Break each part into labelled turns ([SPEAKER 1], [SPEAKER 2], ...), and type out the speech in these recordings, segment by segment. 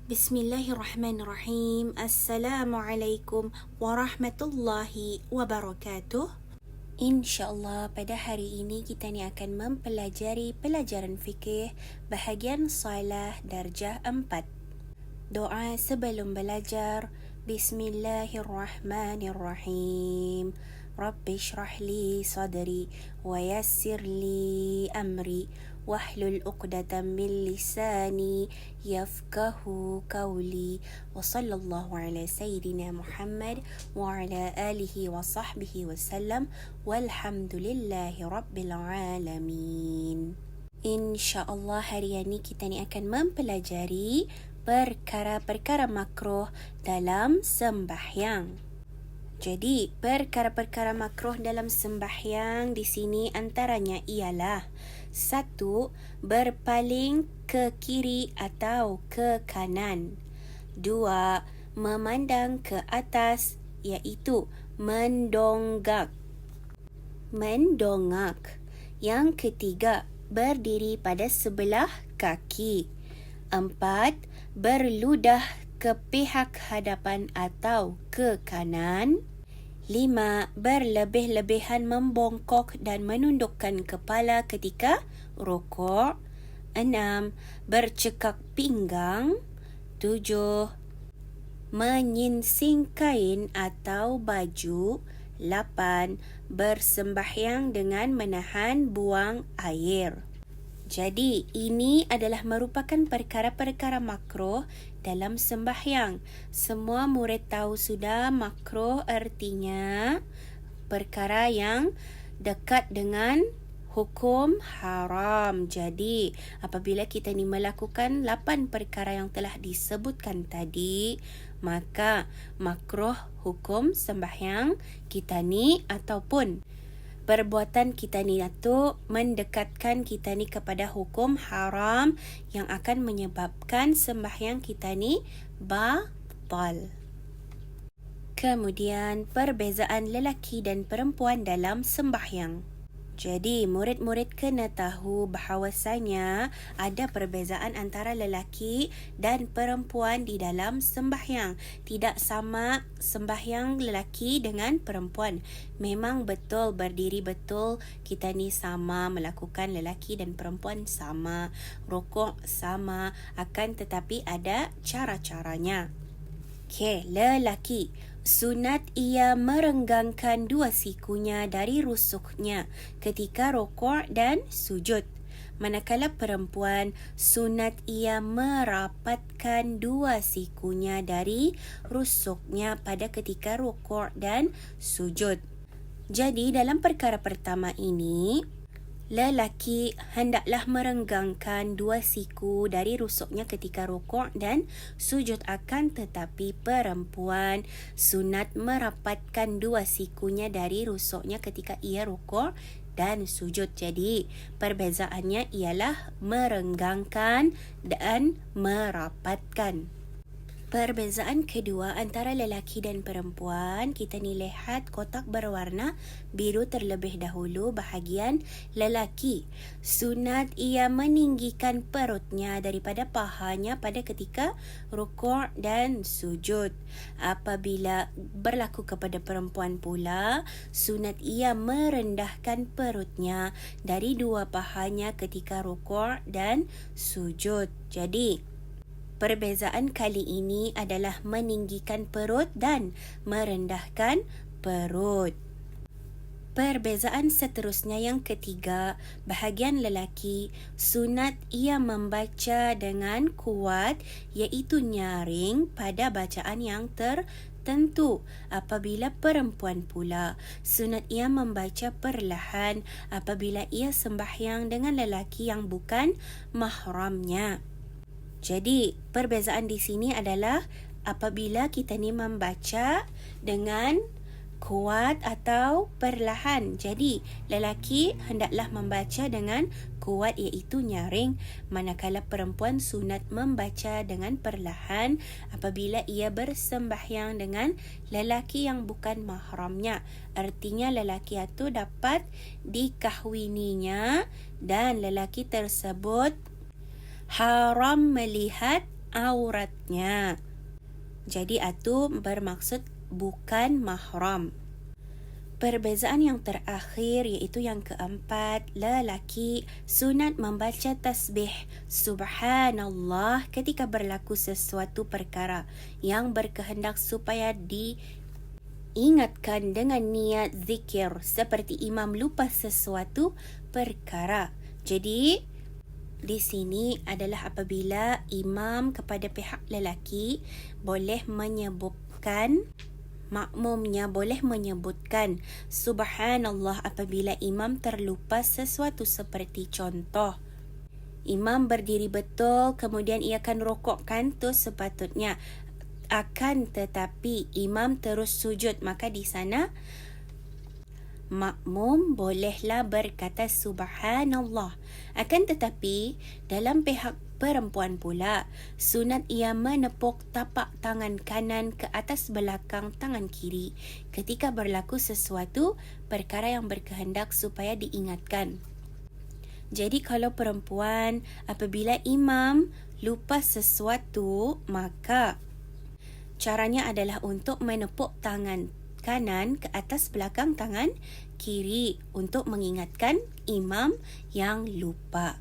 [SPEAKER 1] Bismillahirrahmanirrahim. Assalamualaikum warahmatullahi wabarakatuh. InsyaAllah pada hari ini kita ni akan mempelajari pelajaran fikih bahagian salah darjah 4. Doa sebelum belajar. Bismillahirrahmanirrahim. Rabbi shrah li sadri wa yassir li amri wahlul 'uqdatam min lisani yafqahu qawli wa sallallahu ala sayyidina Muhammad wa ala alihi wa sahbihi wa sallam walhamdulillahi rabbil alamin. InsyaAllah hari ini kita ni akan mempelajari perkara-perkara makruh dalam sembahyang. Jadi, perkara-perkara makruh dalam sembahyang di sini antaranya ialah 1. Berpaling ke kiri atau ke kanan. 2. Memandang ke atas iaitu mendongak. Yang ketiga, berdiri pada sebelah kaki. 4. Berludah ke pihak hadapan atau ke kanan. 5. Berlebih-lebihan membongkok dan menundukkan kepala ketika rukuk. 6. Bercekak pinggang. 7. Menyingsing kain atau baju. 8. Bersembahyang dengan menahan buang air. Jadi, ini adalah merupakan perkara-perkara makruh dalam sembahyang. Semua murid tahu sudah makruh artinya perkara yang dekat dengan hukum haram. Jadi, apabila kita ni melakukan 8 perkara yang telah disebutkan tadi, maka makruh hukum sembahyang kita ni ataupun perbuatan kita ni itu mendekatkan kita ni kepada hukum haram yang akan menyebabkan sembahyang kita ni batal. Kemudian perbezaan lelaki dan perempuan dalam sembahyang. Jadi, murid-murid kena tahu bahawasanya ada perbezaan antara lelaki dan perempuan di dalam sembahyang. Tidak sama sembahyang lelaki dengan perempuan. Memang betul, berdiri betul, kita ni sama, melakukan lelaki dan perempuan sama, rukuk sama, akan tetapi ada cara-caranya. Okey, lelaki. Sunat ia merenggangkan dua sikunya dari rusuknya ketika rukuk dan sujud. Manakala perempuan, sunat ia merapatkan dua sikunya dari rusuknya pada ketika rukuk dan sujud. Jadi dalam perkara pertama ini, lelaki hendaklah merenggangkan dua siku dari rusuknya ketika rukuk dan sujud, akan tetapi perempuan sunat merapatkan dua sikunya dari rusuknya ketika ia rukuk dan sujud. Jadi perbezaannya ialah merenggangkan dan merapatkan. Perbezaan kedua antara lelaki dan perempuan, kita ni lihat kotak berwarna biru terlebih dahulu bahagian lelaki. Sunat ia meninggikan perutnya daripada pahanya pada ketika rukuk dan sujud. Apabila berlaku kepada perempuan pula, sunat ia merendahkan perutnya dari dua pahanya ketika rukuk dan sujud. Jadi, perbezaan kali ini adalah meninggikan perut dan merendahkan perut. Perbezaan seterusnya yang ketiga, bahagian lelaki, sunat ia membaca dengan kuat iaitu nyaring pada bacaan yang tertentu. Apabila perempuan pula, sunat ia membaca perlahan apabila ia sembahyang dengan lelaki yang bukan mahramnya. Jadi, perbezaan di sini adalah apabila kita ni membaca dengan kuat atau perlahan. Jadi, lelaki hendaklah membaca dengan kuat iaitu nyaring, manakala perempuan sunat membaca dengan perlahan apabila ia bersembahyang dengan lelaki yang bukan mahramnya. Artinya lelaki itu dapat dikahwininya dan lelaki tersebut haram melihat auratnya. Jadi atu bermaksud bukan mahram. Perbezaan yang terakhir iaitu yang keempat, lelaki sunat membaca tasbih subhanallah ketika berlaku sesuatu perkara yang berkehendak supaya diingatkan dengan niat zikir, seperti imam lupa sesuatu perkara. Jadi di sini adalah apabila imam kepada pihak lelaki boleh menyebutkan, makmumnya boleh menyebutkan subhanallah apabila imam terlupa sesuatu, seperti contoh, imam berdiri betul kemudian ia akan rokokkan tu sepatutnya, akan tetapi imam terus sujud, maka di sana makmum bolehlah berkata subhanallah. Akan tetapi dalam pihak perempuan pula, sunat ia menepuk tapak tangan kanan ke atas belakang tangan kiri ketika berlaku sesuatu perkara yang berkehendak supaya diingatkan. Jadi kalau perempuan apabila imam lupa sesuatu, maka caranya adalah untuk menepuk tangan kanan ke atas belakang tangan kiri untuk mengingatkan imam yang lupa.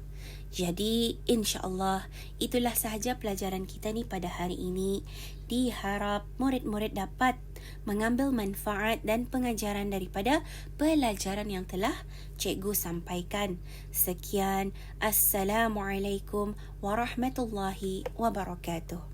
[SPEAKER 1] Jadi insya-Allah itulah sahaja pelajaran kita ni pada hari ini. Diharap murid-murid dapat mengambil manfaat dan pengajaran daripada pelajaran yang telah cikgu sampaikan. Sekian, Assalamualaikum warahmatullahi wabarakatuh.